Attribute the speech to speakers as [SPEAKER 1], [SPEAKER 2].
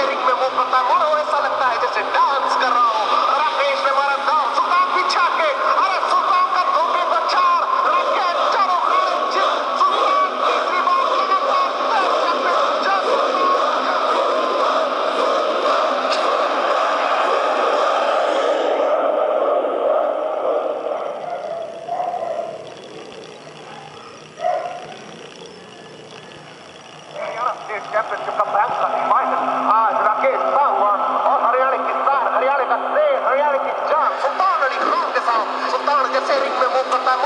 [SPEAKER 1] Ring में मुंह करता है, मुड़ो ऐसा लगता है जैसे डांस कर रहा हूँ। राकेश ने मारा दांव, सुल्तान पीछा के, अरे सुल्तान का धोखे को चार, राकेश चारों खाने जीत, सुल्तान तीसरी बार लगातार 10 चैंपियन जय चैंपियनशिप का फैसला फाइनल आज राकेश साहवान और हरियाणा की स्टार, हरियाणा का शेर, हरियाणा की जान सुल्तान अली खान के साथ। सुल्तान जैसे रिंग में मुंह करता है,